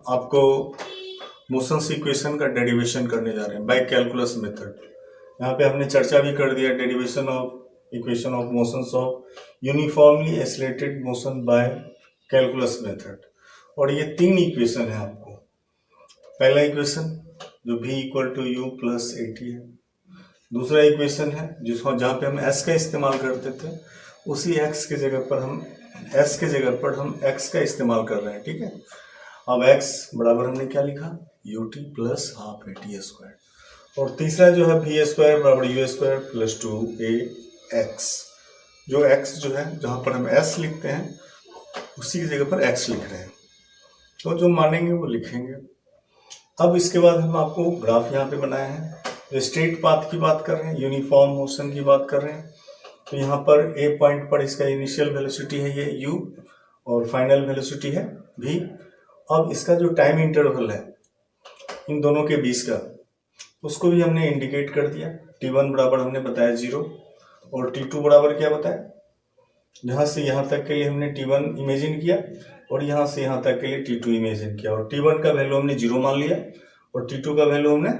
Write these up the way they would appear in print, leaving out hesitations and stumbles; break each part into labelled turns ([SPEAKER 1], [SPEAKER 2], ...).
[SPEAKER 1] आपको motions equation का derivation करने जा रहे हैं बाय कैलकुलस मेथड। यहाँ पे हमने चर्चा भी कर दिया derivation of equation of motions of uniformly accelerated motion by calculus method. और ये 3 इक्वेशन है आपको। पहला इक्वेशन जो v equal to u plus a t है। दूसरा इक्वेशन है जिसको जहाँ पे हम s का इस्तेमाल करते थे उसी x के जगह पर हम s के जगह पर हम x का इस्तेमाल कर रहे हैं। ठीक है, अब x बराबर हमने क्या लिखा U T plus half A T square. और तीसरा जो है वी स्क्वायर बराबर यू स्क्वायर प्लस 2ax। जो x जो है जहाँ पर हम s लिखते हैं उसी की जगह पर x लिख रहे हैं, तो जो मानेंगे वो लिखेंगे। अब इसके बाद हम आपको ग्राफ यहाँ पे बनाए हैं, स्ट्रेट पाथ की बात कर रहे हैं, यूनिफॉर्म मोशन की बात कर रहे हैं। तो यहाँ पर ए पॉइंट पर इसका इनिशियल वेलोसिटी है ये u और फाइनल वेलोसिटी है v। अब इसका जो टाइम इंटरवल है इन दोनों के बीच का उसको भी हमने इंडिकेट कर दिया। t1 बराबर हमने बताया 0 और t2 बराबर क्या बताया, यहाँ से यहाँ तक के लिए हमने t1 इमेजिन किया और यहाँ से यहाँ तक के लिए t2 इमेजिन किया। और t1 का वैल्यू हमने 0 मान लिया और t2 का वैल्यू हमने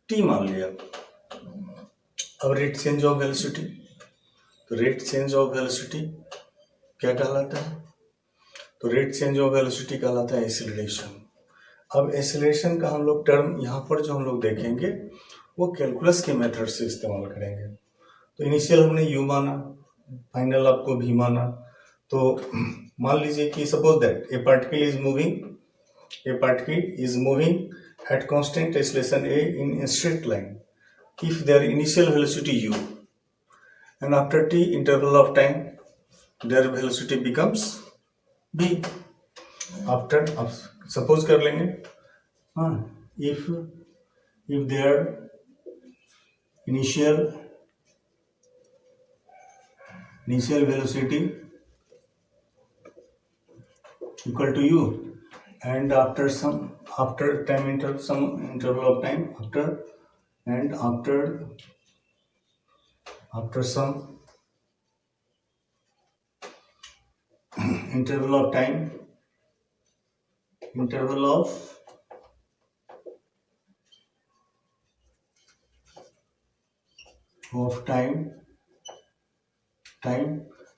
[SPEAKER 1] t मान लिया। अब रेट चेंज ऑफ वेलोसिटी, तो रेट चेंज ऑफ वेलोसिटी क्या कहलाता है, तो रेट चेंज ऑफ वेलोसिटी कहलाता है एक्सीलरेशन। अब एक्सीलरेशन का हम लोग टर्म यहाँ पर जो हम लोग देखेंगे वो कैलकुलस के मेथड से इस्तेमाल करेंगे। तो इनिशियल हमने u माना, फाइनल आपको v माना। तो मान लीजिए कि suppose that A particle is moving at constant acceleration a in a straight line if their initial velocity u and after t interval of time their velocity becomes v। After suppose कर लेंगे हाँ, if their initial velocity equal to u and after some interval of time after some interval of time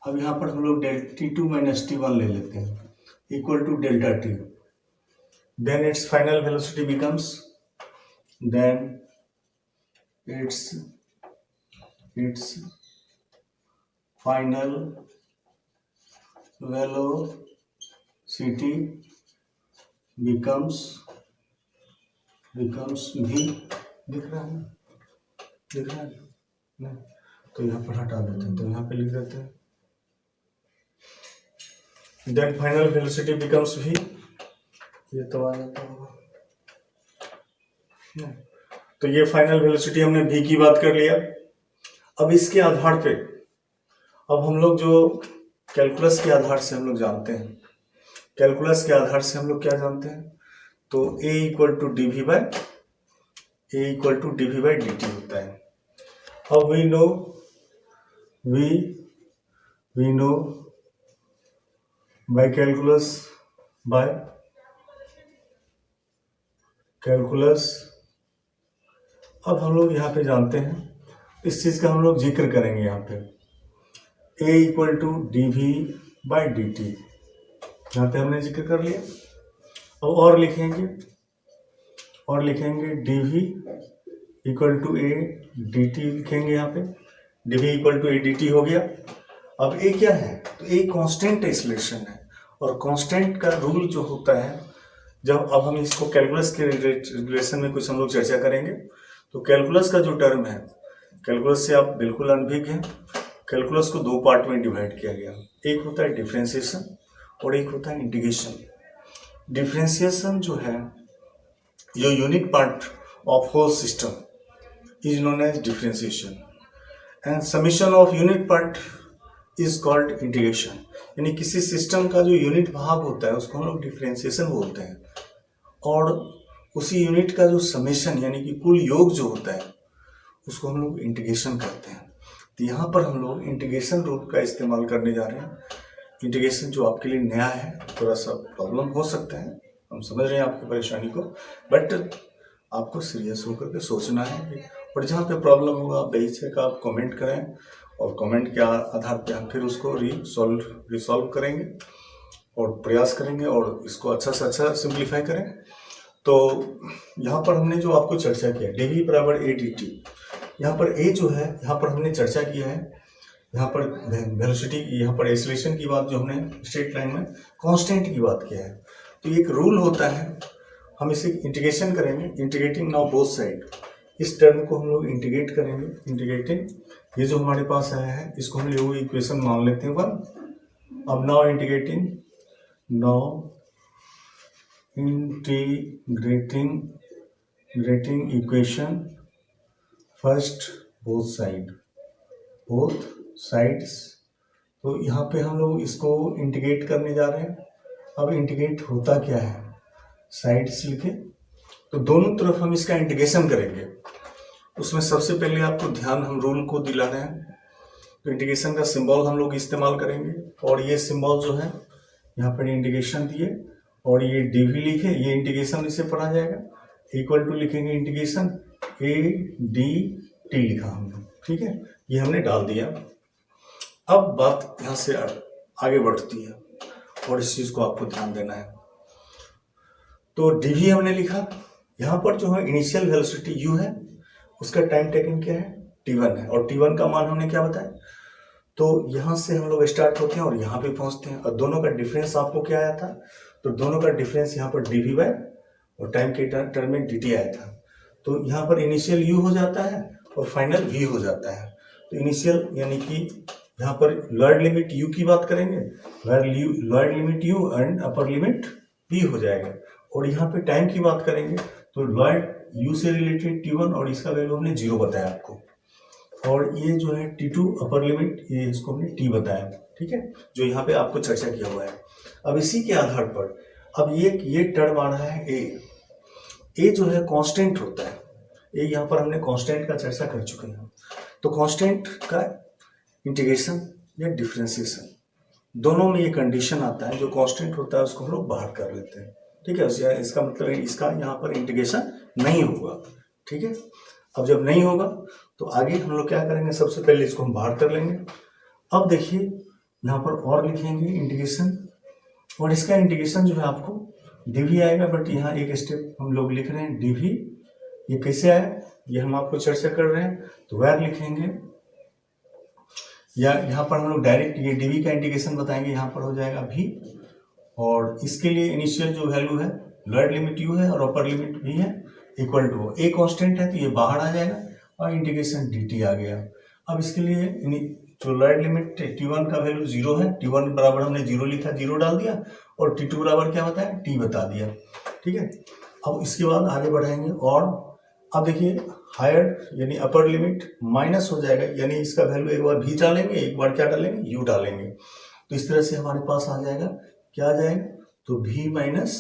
[SPEAKER 1] अब यहाँ पर हम लोग t2 minus t1 ले लेते हैं equal to delta t. Then its final velocity becomes final velocity becomes v। दिख रहा है नहीं, तो यहाँ पर हटा देते हैं, तो यहाँ पे लिख देते हैं then final velocity becomes v। ये तो आ जाता होगा, तो ये फाइनल वेलोसिटी हमने v की बात कर लिया। अब इसके आधार पे अब हम लोग जो कैलकुलस के आधार से हम लोग जानते हैं, कैलकुलस के आधार से हम लोग क्या जानते हैं, तो a equal to d v by d t होता है। अब वी नो बाय कैलकुलस अब हम लोग यहाँ पे जानते हैं, इस चीज का हम लोग जिक्र करेंगे यहाँ पे a equal to d v by d t, यहाँ पे हमने जिक्र कर लिया। अब और लिखेंगे d v equal to a d t लिखेंगे, यहाँ पे d v equal to a d t हो गया। अब ए क्या है, तो ए कांस्टेंट एक्सीलरेशन है और कांस्टेंट का रूल जो होता है, जब अब हम इसको कैलकुलस के रिलेशन में कुछ हम लोग चर्चा करेंगे। तो कैलकुलस का जो टर्म है, कैलकुलस से आप बिल्कुल अनभिज्ञ हैं। कैलकुलस को 2 पार्ट में डिवाइड किया गया, एक होता है डिफरेंशिएशन और एक होता है इंटीग्रेशन। डिफरेंशिएशन जो है, जो unit part of whole system is known as differentiation and summation of unit part is called integration. यानी किसी सिस्टम का जो यूनिट भाग होता है उसको हम लोग डिफरेंशिएशन बोलते हैं, और उसी यूनिट का जो समेशन यानी कि कुल योग जो होता है उसको हम लोग इंटीग्रेशन कहते हैं। तो यहाँ पर हम लोग इंटीग्रेशन रूल का इस्तेमाल करने जा रहे हैं। इंटीग्रेशन जो आपके लिए नया है, थोड़ा सा प्रॉब्लम हो सकता है, हम समझ रहे हैं आपकी परेशानी को, बट आपको सीरियस होकर के सोचना है। और जहाँ पे प्रॉब्लम होगा बेहिचक आप कमेंट करें, और कमेंट के आधार पे हम फिर उसको रिसॉल्व करेंगे और प्रयास करेंगे और इसको अच्छा से अच्छा सिंप्लीफाई करें। तो यहाँ पर हमने जो आपको चर्चा किया dv बराबर a dt, यहाँ पर a जो है यहाँ पर हमने चर्चा किया है, यहाँ पर वेलोसिटी, यहाँ पर एक्सीलरेशन की बात जो हमने स्ट्रेट लाइन में कांस्टेंट की बात किया है। तो एक रूल होता है, हम इसे इंटीग्रेशन करेंगे, इंटीग्रेटिंग नाउ बोथ साइड, इस टर्म को हम लोग इंटीग्रेट करेंगे, इंटीग्रेटिंग ये जो हमारे पास आया है इसको हम लोग इक्वेशन मान लेते हैं 1। अब now integrating equation first both sides. तो यहाँ पे हम लोग इसको इंटीग्रेट करने जा रहे हैं। अब इंटीग्रेट होता क्या है, साइड्स लिखे, तो दोनों तरफ हम इसका इंटीग्रेशन करेंगे। उसमें सबसे पहले आपको ध्यान हम रूल को दिला रहे हैं, तो इंटीग्रेशन का सिंबल हम लोग इस्तेमाल करेंगे, और ये सिंबल जो है यहाँ पर इंटीग्रेशन दिए और ये dv लिखे, ये इंटीग्रेशन इसे पढ़ा जाएगा, इक्वल टू लिखेंगे इंटीग्रेशन a dt लिखा हमने, ठीक है, ये हमने डाल दिया। अब बात यहाँ से आगे बढ़ती है और इस चीज को आपको ध्यान देना है। तो dv हमने लिखा, यहाँ पर जो है इनिशियल वेलोसिटी u है, उसका टाइम टेकन क्या है t1 है, और t1 का मान हमने क्या बताया, तो यहाँ से हम लोग स्टार्ट होते हैं और यहाँ पे पहुँचते हैं, और दोनों का डिफरेंस आपको क्या आया था, तो दोनों का डिफरेंस यहाँ पर dv बाय और टाइम के टर्म में dt आया था। तो यहाँ पर इनिशियल u हो जाता है और फाइनल v हो जाता है। तो इनिशियल यानी कि यहाँ पर लोअर लिमिट u की बात करेंगे, lower limit u and upper limit v हो जाएगा, और यहाँ पे टाइम की बात करेंगे तो लोअर u से रिलेटेड t1 और इसका वैल्यू हमने 0 बताया आपको, और ये जो है t2 अपर लिमिट, ये इसको हमने t बताया, ठीक है, जो यहाँ पे आपको चर्चा किया हुआ है। अब इसी के आधार पर अब ये टर्म आ रहा है a जो है कांस्टेंट होता है, ये यहाँ पर हमने कांस्टेंट का चर्चा कर चुके हैं। तो कांस्टेंट का इंटीग्रेशन या डिफरेंशिएशन दोनों में ये कंडीशन आता है, जो कांस्टेंट होता है उसको हम लोग बाहर कर लेते हैं, ठीक है, इसका मतलब इसका यहाँ पर इंटीग्रेशन नहीं होगा, ठीक है। अब जब नहीं होगा तो आगे हम लोग क्या करेंगे, सबसे पहले इसको हम बाहर कर लेंगे। अब देखिए यहाँ पर और लिखेंगे इंटीग्रेशन, और इसका इंटीग्रेशन जो है आपको dv आएगा, बट यहाँ एक स्टेप हम लोग लिख रहे हैं dv, ये कैसे आया ये हम आपको चर्चा कर रहे हैं। तो वेर लिखेंगे, या यहाँ पर हम लोग डायरेक्ट ये dv का इंटीग्रेशन बताएंगे, यहाँ पर हो जाएगा v, और इसके लिए इनिशियल जो वैल्यू है लोअर लिमिट u है और अपर लिमिट v है, इक्वल टू a कांस्टेंट है तो ये बाहर आ जाएगा और इंटीग्रेशन dt आ गया। अब इसके लिए जो लोअर लिमिट t1 का वैल्यू 0 है, t1 बराबर हमने 0 लिखा, 0 डाल दिया, और t2 बराबर क्या बताया, t बता दिया, ठीक है। अब इसके बाद आगे बढ़ाएंगे, और अब देखिए हायर यानी अपर लिमिट माइनस हो जाएगा, यानी इसका वैल्यू एक बार v डालेंगे, एक बार क्या डालेंगे, u डालेंगे, तो इस तरह से हमारे पास आ जाएगा, क्या आ जाएगा, तो v माइनस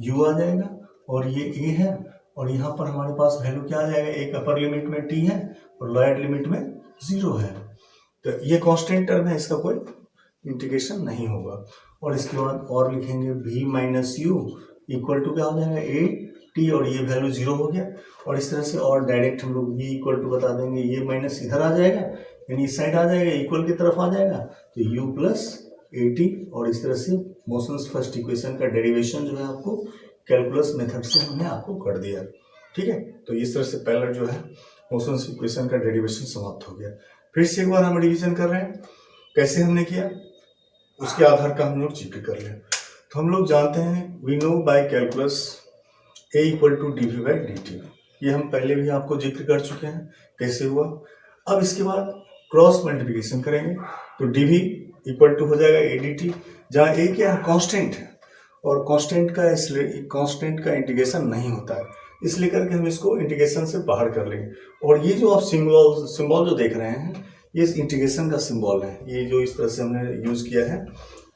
[SPEAKER 1] u आ जाएगा, और ये a है, और यहाँ पर हमारे पास वैल्यू क्या आ जाएगा, एक अपर लिमिट में t है और लोअर लिमिट में 0 है, तो ये कांस्टेंट टर्म है, इसका कोई इंटीग्रेशन नहीं होगा। और इसके बाद और लिखेंगे v minus u equal to क्या हो जाएगा a t, और ये वैल्यू 0 हो गया, और इस तरह से और डायरेक्ट हम लोग v इक्वल टू बता देंगे, ये माइनस इधर आ जाएगा यानी इस साइड आ जाएगा, इक्वल की तरफ आ जाएगा, तो u प्लस at, और इस तरह से मोशंस फर्स्ट इक्वेशन का डेरिवेशन जो है आपको कैलकुलस मेथड से हमने आपको कर दिया, ठीक है। तो इस तरह से पहला जो है मोशंस इक्वेशन का डेरिवेशन समाप्त हो गया। फिर से एक बार हम रिवीजन कर रहे हैं, कैसे हमने किया उसके आधार का हम लोग जिक्र कर लें। तो हम लोग जानते हैं we know by calculus a equal to dv by dt, ये हम पहले भी आपको जिक्र कर चुके हैं कैसे हुआ। अब इसके बाद क्रॉस मल्टीप्लिकेशन करेंगे, तो dv इक्वल टू हो जाएगा a dt, जहाँ a क्या है, कांस्टेंट है, और कांस्टेंट का इंटीग्रेशन नहीं होता है, इसलिए करके हम इसको इंटीग्रेशन से बाहर कर लेंगे। और ये जो आप सिंबल जो देख रहे हैं ये इंटीग्रेशन का सिंबल है, ये जो इस तरह से हमने यूज किया है,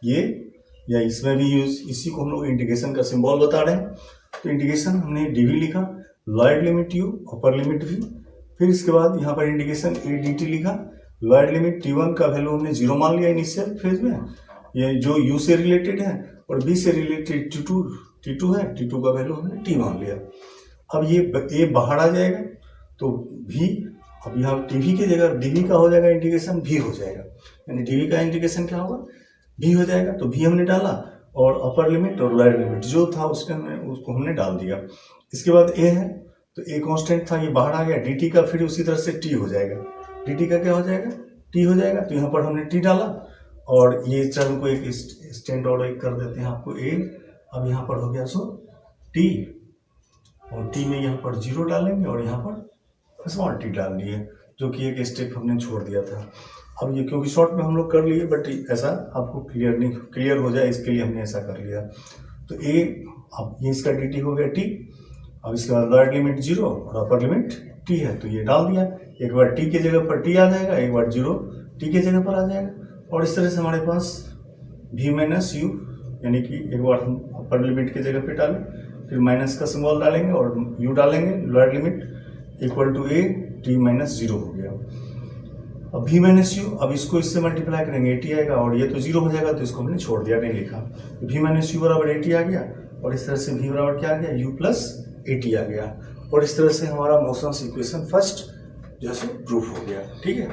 [SPEAKER 1] ये या इसमें भी यूज, इसी को हम लोग इंटीग्रेशन का सिंबल बता रहे हैं। तो इंटीग्रेशन हमने dv लिखा, lower limit u upper limit v, फिर इसके बाद यहाँ पर इंटीग्रेशन a dt लिखा, लोअर लिमिट t1 का वैल्यू हमने 0 मान लिया इनिशियल फेज में, ये जो u से रिलेटेड है, और b से रिलेटेड t2 T2 है, T2 का वैल्यू हमने T मान लिया। अब ये बाहर आ जाएगा तो V, अब यहाँ TV की जगह DV का हो जाएगा इंटीग्रेशन V हो जाएगा, यानी DV का इंटीग्रेशन क्या होगा V हो जाएगा। तो V हमने डाला और अपर लिमिट और लोअर लिमिट जो था उसको हमने डाल दिया। इसके बाद A है तो A कांस्टेंट था, ये बाहर आ गया, dt का फिर उसी तरह से T हो जाएगा, dt का क्या हो जाएगा T हो जाएगा। तो यहाँ पर हमने T डाला और ये टर्म को एक स्टैंड ऑर्डर कर देते हैं आपको A। अब यहाँ पर हो गया सो T, और T में यहाँ पर 0 डालेंगे और यहाँ पर स्मॉल t डाल दिए, जो कि एक स्टेप हमने छोड़ दिया था। अब ये क्योंकि शॉर्ट में हम लोग कर लिए, बट ऐसा आपको क्लियर हो जाए इसके लिए हमने ऐसा कर लिया। तो A, अब ये इसका dt हो गया T। अब इसके बाद लोअर लिमिट 0 और अपर लिमिट T है, तो ये डाल दिया। एक बार T की जगह पर T आ जाएगा, एक बार 0 T की जगह पर आ जाएगा, और इस तरह से हमारे पास V माइनस U, यानी कि एक बार हम अपर लिमिट की जगह पे डालें, फिर माइनस का सिंबल डालेंगे और U डालेंगे, lower limit equal to A T minus 0 हो गया। अब V माइनस U, अब इसको इससे मल्टीप्लाई करेंगे AT आएगा, और ये तो 0 हो जाएगा तो इसको हमने छोड़ दिया, नहीं लिखा। V माइनस U बराबर AT आ गया, और इस तरह से V बराबर क्या आ गया U प्लस AT आ गया, और इस तरह से हमारा मोशंस इक्वेशन फर्स्ट जैसे प्रूफ हो गया। ठीक है।